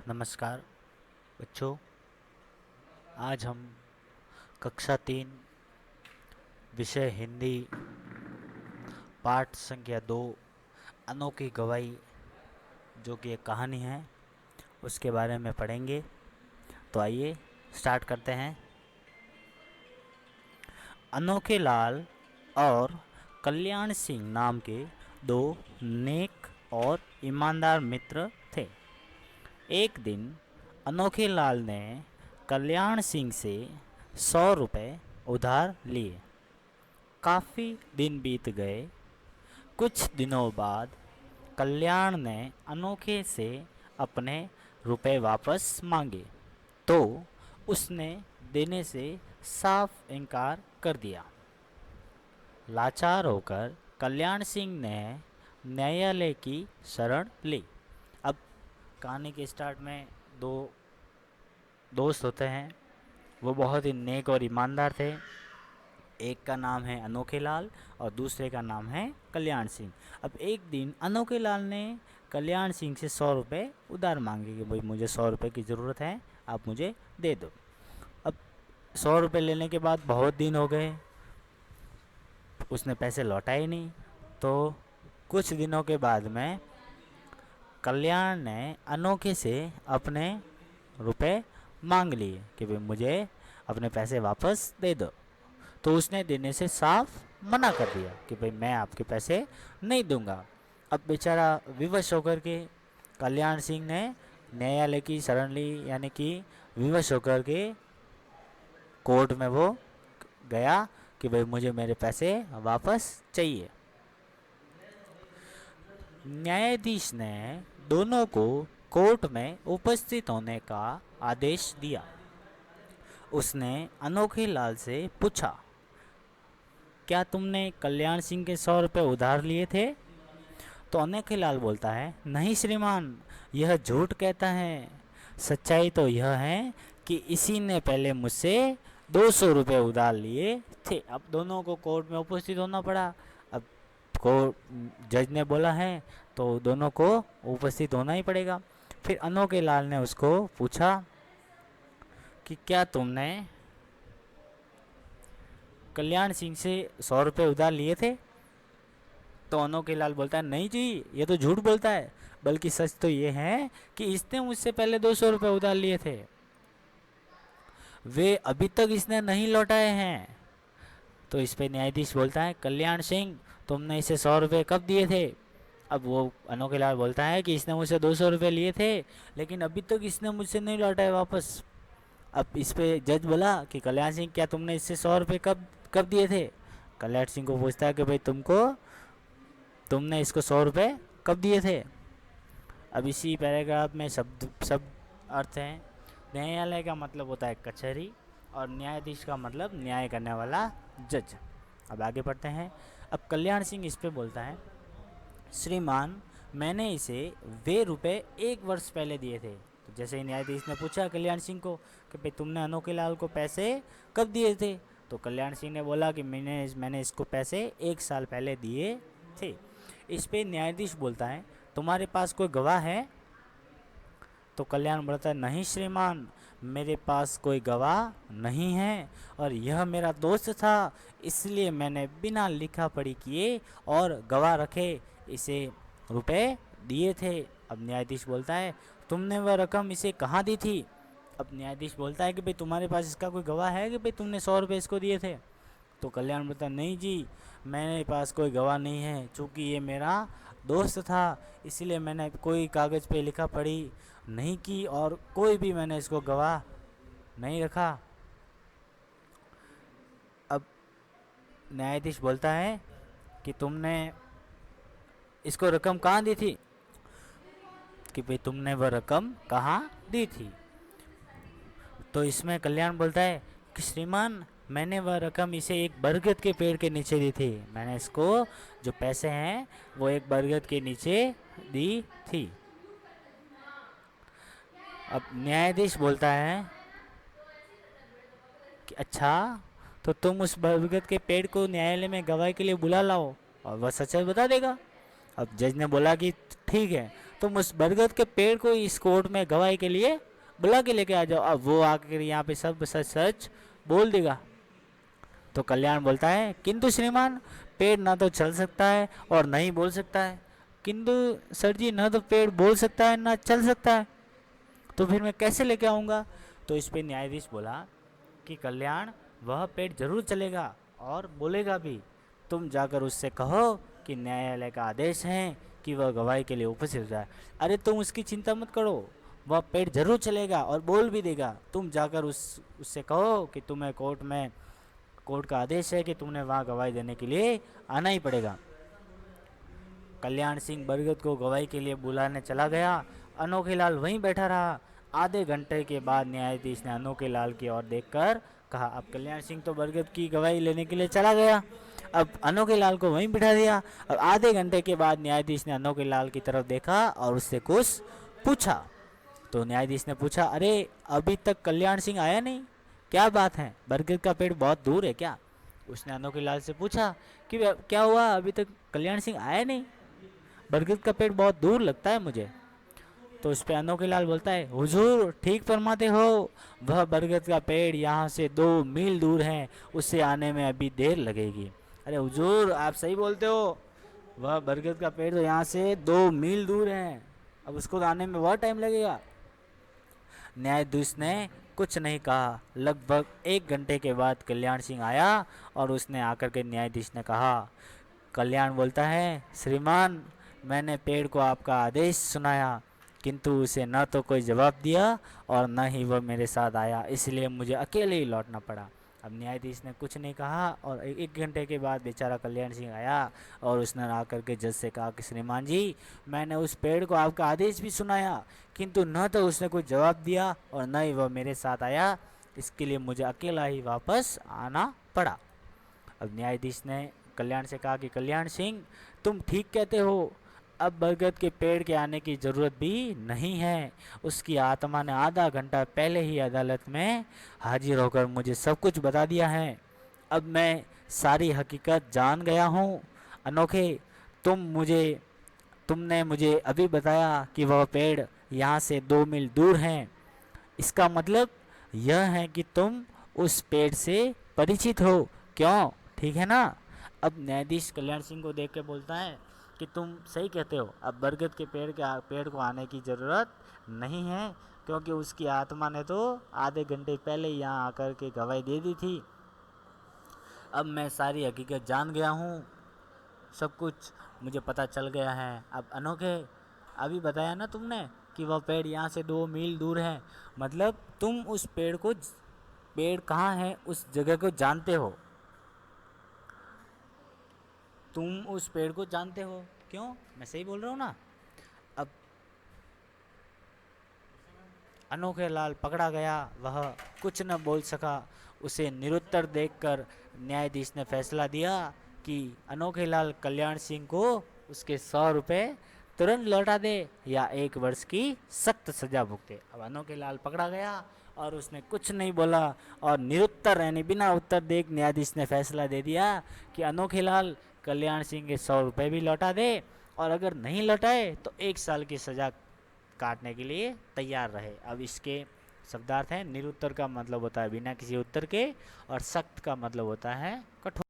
नमस्कार बच्चों। आज हम कक्षा 3 विषय हिंदी पाठ संख्या 2 अनोखी गवाही जो कि एक कहानी है उसके बारे में पढ़ेंगे। तो आइए स्टार्ट करते हैं। अनोखे लाल और कल्याण सिंह नाम के दो नेक और ईमानदार मित्र थे। एक दिन अनोखे लाल ने कल्याण सिंह से 100 रुपये उधार लिए। काफ़ी दिन बीत गए। कुछ दिनों बाद कल्याण ने अनोखे से अपने रुपए वापस मांगे तो उसने देने से साफ इनकार कर दिया। लाचार होकर कल्याण सिंह ने न्यायालय की शरण ली। अब कहानी के स्टार्ट में दो दोस्त होते हैं। वो बहुत ही नेक और ईमानदार थे। एक का नाम है अनोखे लाल और दूसरे का नाम है कल्याण सिंह। अब एक दिन अनोखे लाल ने कल्याण सिंह से 100 रुपये उधार मांगे कि भाई मुझे 100 रुपये की ज़रूरत है, आप मुझे दे दो। अब 100 रुपये लेने के बाद बहुत दिन हो गए, उसने पैसे लौटाए नहीं। तो कुछ दिनों के बाद में कल्याण ने अनोखे से अपने रुपए मांग लिए कि भाई मुझे अपने पैसे वापस दे दो। तो उसने देने से साफ मना कर दिया कि भाई मैं आपके पैसे नहीं दूंगा। अब बेचारा विवश होकर के कल्याण सिंह ने न्यायालय की शरण ली, यानी कि विवश होकर के कोर्ट में वो गया कि भाई मुझे मेरे पैसे वापस चाहिए। न्यायाधीश ने दोनों को कोर्ट में उपस्थित होने का आदेश दिया। उसने अनोखे लाल से पूछा, क्या तुमने कल्याण सिंह के 100 रुपये उधार लिए थे? तो अनोखे लाल बोलता है, नहीं श्रीमान, यह झूठ कहता है। सच्चाई तो यह है कि इसी ने पहले मुझसे 200 रुपये उधार लिए थे। अब दोनों को कोर्ट में उपस्थित होना पड़ा। अब कोर्ट जज ने बोला है तो दोनों को उपस्थित होना ही पड़ेगा। फिर अनोखे लाल ने उसको पूछा कि क्या तुमने कल्याण सिंह से 100 रुपये उधार लिए थे? तो अनोखे लाल बोलता है, नहीं जी, ये तो झूठ बोलता है, बल्कि सच तो ये है कि इसने मुझसे पहले 200 रुपये उधार लिए थे, वे अभी तक इसने नहीं लौटाए हैं। तो इस पे न्यायाधीश बोलता है, कल्याण सिंह, तुमने इसे 100 रुपये कब दिए थे? अब वो अनोखे लाल बोलता है कि इसने मुझसे 200 रुपये लिए थे, लेकिन अभी तक इसने मुझसे नहीं लौटाए वापस। अब इस पे जज बोला कि कल्याण सिंह, क्या तुमने इससे 100 रुपये कब कब दिए थे? कल्याण सिंह को पूछता है कि भाई तुमने इसको 100 रुपये कब दिए थे? अब इसी पैराग्राफ में शब्द अर्थ हैं। न्यायालय का मतलब होता है कचहरी और न्यायाधीश का मतलब न्याय करने वाला जज। अब आगे पढ़ते हैं। अब कल्याण सिंह इस पे बोलता है, श्रीमान, मैंने इसे वे रुपए 1 वर्ष पहले दिए थे। तो जैसे ही न्यायाधीश ने पूछा कल्याण सिंह को कि भाई तुमने अनोखे लाल को पैसे कब दिए थे? तो कल्याण सिंह ने बोला कि मैंने इसको पैसे 1 साल पहले दिए थे। इस पे न्यायाधीश बोलता है, तुम्हारे पास कोई गवाह है? तो कल्याण बोलता है, नहीं श्रीमान, मेरे पास कोई गवाह नहीं है और यह मेरा दोस्त था, इसलिए मैंने बिना लिखा पढ़ी किए और गवाह रखे इसे रुपए दिए थे। अब न्यायाधीश बोलता है, तुमने वह रकम इसे कहाँ दी थी? अब न्यायाधीश बोलता है कि भाई तुम्हारे पास इसका कोई गवाह है कि भाई तुमने 100 रुपये इसको दिए थे? तो कल्याण बोलता है, नहीं जी, मेरे पास कोई गवाह नहीं है, चूँकि ये मेरा दोस्त था, इसलिए मैंने कोई कागज़ पे लिखा पढ़ी नहीं की और कोई भी मैंने इसको गवाह नहीं रखा। अब न्यायाधीश बोलता है कि तुमने इसको रकम कहाँ दी थी? कि भाई तुमने वह रकम कहाँ दी थी? तो इसमें कल्याण बोलता है कि श्रीमान, मैंने वह रकम इसे एक बरगद के पेड़ के नीचे दी थी। मैंने इसको जो पैसे हैं वो एक बरगद के नीचे दी थी। अब न्यायाधीश बोलता है कि अच्छा, तो तुम उस बरगद के पेड़ को न्यायालय में गवाही के लिए बुला लाओ और वह सच्चाई बता देगा। अब जज ने बोला कि ठीक है। तुम उस बरगद के पेड़ को इस कोर्ट में गवाही के लिए बुला के लेके आ जाओ। अब वो आकर यहाँ पे सब सच सच बोल देगा। तो कल्याण बोलता है, किंतु श्रीमान पेड़ ना तो चल सकता है और न ही बोल सकता है। किंतु सर जी, न तो पेड़ बोल सकता है ना चल सकता है, तो फिर मैं कैसे लेके आऊँगा? तो इस पे न्यायाधीश बोला कि कल्याण, वह पेड़ जरूर चलेगा और बोलेगा भी। तुम जाकर उससे कहो कि न्यायालय का आदेश है कि वह गवाही के लिए उपस्थित जाए। अरे तुम उसकी चिंता मत करो, वह पेड़ जरूर चलेगा और बोल भी देगा। तुम जाकर उससे कहो कि तुम्हें कोर्ट का आदेश है कि तुमने वहाँ गवाही देने के लिए आना ही पड़ेगा। कल्याण सिंह बरगद को गवाही के लिए बुलाने चला गया। अनोखे लाल वहीं बैठा रहा। आधे घंटे के बाद न्यायाधीश ने अनोखे लाल की ओर देखकर कहा, अब कल्याण सिंह तो बरगद की गवाही लेने के लिए चला गया। अब अनोखे लाल को वहीं बिठा दिया। अब आधे घंटे के बाद न्यायाधीश ने अनोखे लाल की तरफ देखा और उससे कुछ पूछा। तो न्यायाधीश ने पूछा, अरे अभी तक कल्याण सिंह आया नहीं, क्या बात है? बरगद का पेड़ बहुत दूर है क्या? उसने अनोखे लाल से पूछा कि क्या हुआ, अभी तक कल्याण सिंह आया नहीं? बरगद का पेड़ बहुत दूर लगता है मुझे। तो उस पर अनोखे लाल बोलता है, हुजूर ठीक फरमाते हो, वह बरगद का पेड़ यहाँ से 2 मील दूर है, उससे आने में अभी देर लगेगी। अरे हुजूर, आप सही बोलते हो, वह बरगद का पेड़ तो यहाँ से 2 मील दूर है, अब उसको आने में बहुत टाइम लगेगा। न्यायाधीश ने कुछ नहीं कहा। लगभग 1 घंटे के बाद कल्याण सिंह आया और उसने आकर के न्यायाधीश ने कहा, कल्याण बोलता है, श्रीमान मैंने पेड़ को आपका आदेश सुनाया, किंतु उसे न तो कोई जवाब दिया और न ही वह मेरे साथ आया, इसलिए मुझे अकेले ही लौटना पड़ा। अब न्यायाधीश ने कुछ नहीं कहा और 1 घंटे के बाद बेचारा कल्याण सिंह आया और उसने आकर के जज से कहा कि श्रीमान जी, मैंने उस पेड़ को आपका आदेश भी सुनाया, किंतु न तो उसने कोई जवाब दिया और न ही वह मेरे साथ आया, इसके लिए मुझे अकेला ही वापस आना पड़ा। अब न्यायाधीश ने कल्याण से कहा कि कल्याण सिंह, तुम ठीक कहते हो, अब बरगद के पेड़ के आने की ज़रूरत भी नहीं है। उसकी आत्मा ने आधा घंटा पहले ही अदालत में हाजिर होकर मुझे सब कुछ बता दिया है। अब मैं सारी हकीकत जान गया हूँ। अनोखे, तुमने मुझे अभी बताया कि वह पेड़ यहाँ से 2 मील दूर हैं। इसका मतलब यह है कि तुम उस पेड़ से परिचित हो, क्यों? ठीक है ना? अब न्यायाधीश कल्याण सिंह को देख के बोलता है कि तुम सही कहते हो, अब बरगद के पेड़ को आने की ज़रूरत नहीं है, क्योंकि उसकी आत्मा ने तो आधे घंटे पहले यहाँ आकर के गवाही दे दी थी। अब मैं सारी हकीकत जान गया हूँ, सब कुछ मुझे पता चल गया है। अब अनोखे, अभी बताया ना तुमने कि वह पेड़ यहाँ से 2 मील दूर है, मतलब तुम उस पेड़ कहाँ है उस जगह को जानते हो, तुम उस पेड़ को जानते हो, क्यों? मैं सही बोल रहा हूँ ना? अब अनोखे लाल पकड़ा गया, वह कुछ न बोल सका। उसे निरुत्तर देखकर न्यायाधीश ने फैसला दिया कि अनोखे लाल कल्याण सिंह को उसके 100 रुपये तुरंत लौटा दे या 1 वर्ष की सख्त सजा भुगते। अब अनोखे लाल पकड़ा गया और उसने कुछ नहीं बोला और निरुत्तर यानी बिना उत्तर देख न्यायाधीश ने फैसला दे दिया कि अनोखे लाल कल्याण सिंह के 100 रुपये भी लौटा दे और अगर नहीं लौटाए तो 1 साल की सज़ा काटने के लिए तैयार रहे। अब इसके शब्दार्थ हैं, निरुत्तर का मतलब होता है बिना किसी उत्तर के और सख्त का मतलब होता है कठोर।